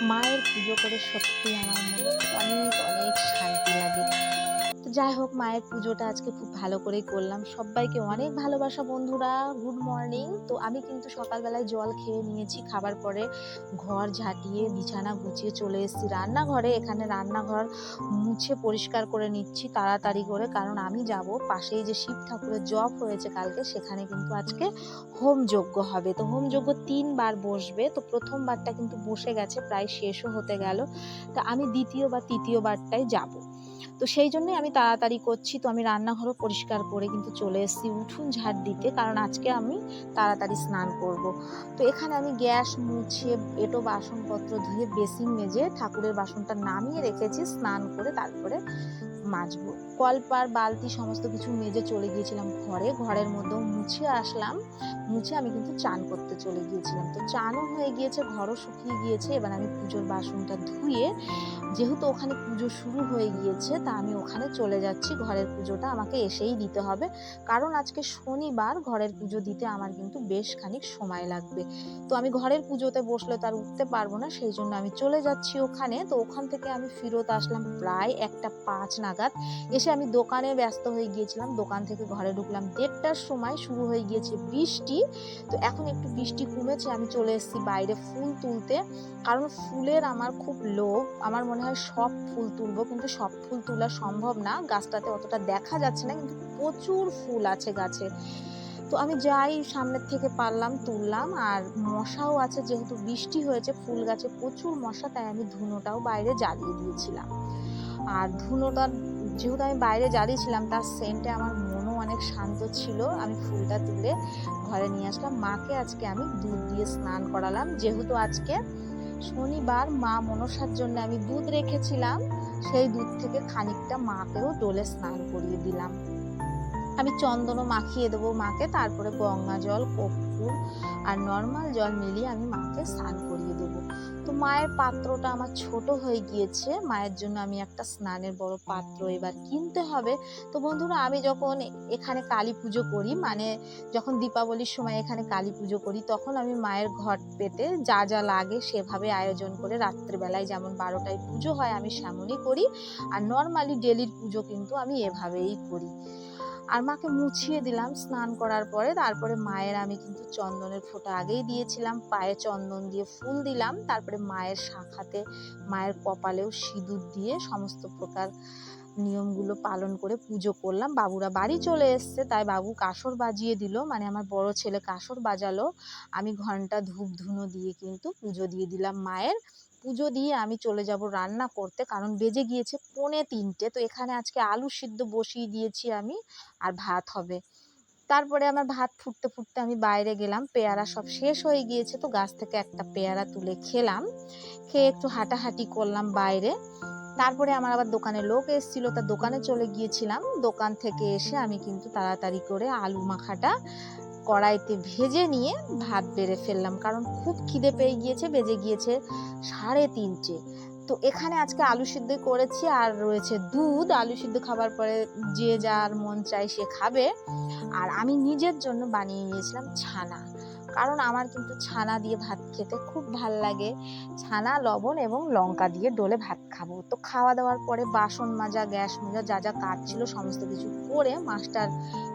মায়ের পুজো করে সত্যি আমার মনে অনেক অনেক শান্তি লাগে। তো যাই হোক, মায়ের পুজোটা আজকে খুব ভালো করেই করলাম। সব্বাইকে অনেক ভালোবাসা বন্ধুরা। Good morning. তো আমি কিন্তু সকালবেলায় জল খেয়ে নিয়েছি। খাবার পরে ঘর ঝাঁটিয়ে বিছানা গুছিয়ে চলে এসেছি রান্নাঘরে। এখানে রান্নাঘর মুছে পরিষ্কার করে নিচ্ছি তাড়াতাড়ি করে। কারণ আমি যাব পাশেই যে শিব ঠাকুরের জপ হয়েছে কালকে, সেখানে কিন্তু আজকে হোম যজ্ঞ হবে। তো হোম যজ্ঞ ৩ বার বসবে। তো ১ম বারটা কিন্তু বসে গেছে, প্রায় শেষও হতে গেল। তো আমি ২য় বা ৩য় বারটায় যাব। তো সেই জন্যই আমি তাড়াতাড়ি করছি। তো আমি রান্নাঘরও পরিষ্কার করে কিন্তু চলে এসেছি উঠোন ঝাড় দিতে, কারণ আজকে আমি তাড়াতাড়ি স্নান করব। তো এখানে আমি গ্যাস মুছে এঁটো বাসনপত্র ধুয়ে বেসিন মেজে ঠাকুরের বাসনটা নামিয়ে রেখেছি, স্নান করে তারপরে মাজবো। কলপার বালতি সমস্ত কিছু মেজে চলে গিয়েছিলাম ঘরে। ঘরের মধ্যেও মুছে আসলাম। মুছে আমি কিন্তু চান করতে চলে গিয়েছিলাম। তো চানও হয়ে গিয়েছে, ঘরও শুকিয়ে গিয়েছে। এবার আমি পুজোর বাসনটা ধুয়ে, যেহেতু ওখানে পুজো শুরু হয়ে গিয়েছে, তা আমি ওখানে চলে যাচ্ছি। ঘরের পুজোটা আমাকে এসেই দিতে হবে, কারণ আজকে শনিবার। ঘরের পুজো দিতে আমার কিন্তু বেশ খানিক সময় লাগবে। তো আমি ঘরের পুজোতে বসলে তো আর উঠতে পারবো না, সেই জন্য আমি চলে যাচ্ছি ওখানে। তো ওখান থেকে আমি ফিরত আসলাম প্রায় 1টা 5 নাগাদ। এসে আমি দোকানে ব্যস্ত হয়ে গিয়েছিলাম। দোকান থেকে ঘরে ঢুকলাম 1:30টার সময়। শুরু হয়ে গিয়েছে বৃষ্টি। তো এখন একটু বৃষ্টি কমেছে, আমি চলে এসেছি বাইরে ফুল তুলতে। কারণ ফুলের আমার খুব লোভ। আমার মনে হয় সব ফুল তুলবো, কিন্তু সব ফুল তোলা সম্ভব না। গাছটাতে অতটা দেখা যাচ্ছে না, কিন্তু প্রচুর ফুল আছে গাছে। তো আমি যাই সামনের থেকে পারলাম তুললাম। আর মশাও আছে, যেহেতু বৃষ্টি হয়েছে ফুল গাছে প্রচুর মশা, তাই আমি ধুনোটাও বাইরে জ্বালিয়ে দিয়েছিলাম। আর ধুনোটা যেহেতু আমি বাইরে জ্বালিয়েছিলাম, তার সেন্টে আমার মনও অনেক শান্ত ছিল। আমি ফুলটা তুলে ঘরে নিয়ে আসলাম। মাকে আজকে আমি দুধ দিয়ে স্নান করালাম, যেহেতু আজকে শনিবার। মা মনসার জন্য আমি দুধ রেখেছিলাম, সেই দুধ থেকে খানিকটা মাকেও ডোলে স্নান করিয়ে দিলাম। আমি চন্দনও মাখিয়ে দেবো মাকে, তারপরে গঙ্গা জল, কর্পূর আর নর্মাল জল মিলিয়ে আমি মাকে স্নান করিয়ে দেবো। তো মায়ের পাত্রটা আমার ছোট হয়ে গিয়েছে, মায়ের জন্য আমি একটা স্নানের বড় পাত্র এবার কিনতে হবে। তো বন্ধুরা, আমি যখন এখানে কালী পুজো করি, মানে যখন দীপাবলির সময় এখানে কালী পুজো করি, তখন আমি মায়ের ঘট পেতে যা যা লাগে সেভাবে আয়োজন করে রাত্রিবেলায় যেমন 12টায় পুজো হয় আমি সেমনই করি। আর নর্মালি ডেলির পুজো কিন্তু আমি এভাবেই করি। আর মাকে মুছিয়ে দিলাম স্নান করার পরে। তারপরে মায়ের আমি কিন্তু চন্দনের ফোঁটা আগেই দিয়েছিলাম, পায়ে চন্দন দিয়ে ফুল দিলাম। তারপরে মায়ের শাখাতে, মায়ের কপালেও সিঁদুর দিয়ে সমস্ত প্রকার নিয়মগুলো পালন করে পুজো করলাম। বাবুরা বাড়ি চলে এসছে, তাই বাবু কাসর বাজিয়ে দিল, মানে আমার বড় ছেলে কাসর বাজালো। আমি ঘন্টা ধূপ ধুনো দিয়ে কিন্তু পুজো দিয়ে দিলাম মায়ের। পুজো দিয়ে আমি চলে যাব রান্না করতে, কারণ বেজে গিয়েছে 2:45। তো এখানে আজকে আলু সিদ্ধ বসিয়ে দিয়েছি আমি, আর ভাত হবে। তারপরে আমার ভাত ফুটতে ফুটতে আমি বাইরে গেলাম। পেয়ারা সব শেষ হয়ে গিয়েছে, তো গাছ থেকে একটা পেয়ারা তুলে খেলাম। খেয়ে একটু হাঁটাহাঁটি করলাম বাইরে। তারপরে আমার আবার দোকানে লোক এসেছিল, তা দোকানে চলে গিয়েছিলাম। দোকান থেকে এসে আমি কিন্তু তাড়াতাড়ি করে আলু মাখাটা কড়াইতে ভেজে নিয়ে ভাত বেড়ে ফেললাম, কারণ খুব খিদে পেয়ে গিয়েছে। বেজে গিয়েছে 3:30। তো এখানে আজকে আলু সিদ্ধ করেছি, আর রয়েছে দুধ। আলু সিদ্ধ খাবার পরে যে যার মন চাই সে খাবে। আর আমি নিজের জন্য বানিয়ে নিয়েছিলাম ছানা, কারণ আমার কিন্তু ছানা দিয়ে ভাত খেতে খুব ভাল লাগে। ছানা, লবণ এবং লঙ্কা দিয়ে ডলে ভাত খাবো। তো খাওয়া দাওয়ার পরে বাসন মাজা, গ্যাস মাজা, যা যা কাজ ছিল সমস্ত কিছু করে, মাস্টার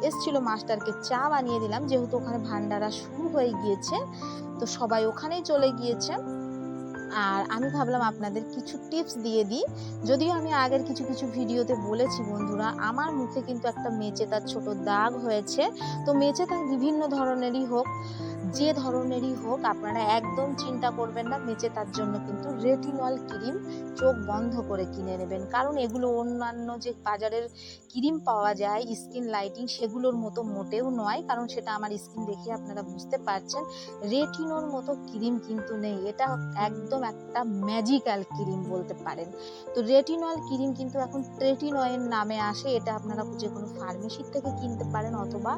এসছিল, মাস্টারকে চা বানিয়ে দিলাম, যেহেতু ওখানে ভান্ডারা শুরু হয়ে গিয়েছে। তো সবাই ওখানেই চলে গিয়েছে। আর আমি ভাবলাম আপনাদের কিছু টিপস দিয়ে দিই। যদিও আমি আগের কিছু কিছু ভিডিওতে বলেছি বন্ধুরা, আমার মুখে কিন্তু একটা মেচেদার ছোট দাগ হয়েছে। তো মেচেদাগ বিভিন্ন ধরনেরই হোক, যে ধরনেরই হোক, আপনারা একদম চিন্তা করবেন না। মেচেদার জন্য কিন্তু রেটিনল ক্রিম চোখ বন্ধ করে কিনে নেবেন, কারণ এগুলো অন্যান্য যে বাজারের ক্রিম পাওয়া যায় স্কিন লাইটিং, সেগুলোর মতো মোটেও নয়। কারণ সেটা আমার স্কিন দেখে আপনারা বুঝতে পারছেন, রেটিনোর মতো ক্রিম কিন্তু নেই। এটা একদম একটা ম্যাজিক্যাল ক্রিম বলতে পারেন। তো রেটিনল ক্রিম কিন্তু এখন ট্রেটিনয়ের নামে আসে। এটা আপনারা যে কোনো ফার্মেসির থেকে কিনতে পারেন, অথবা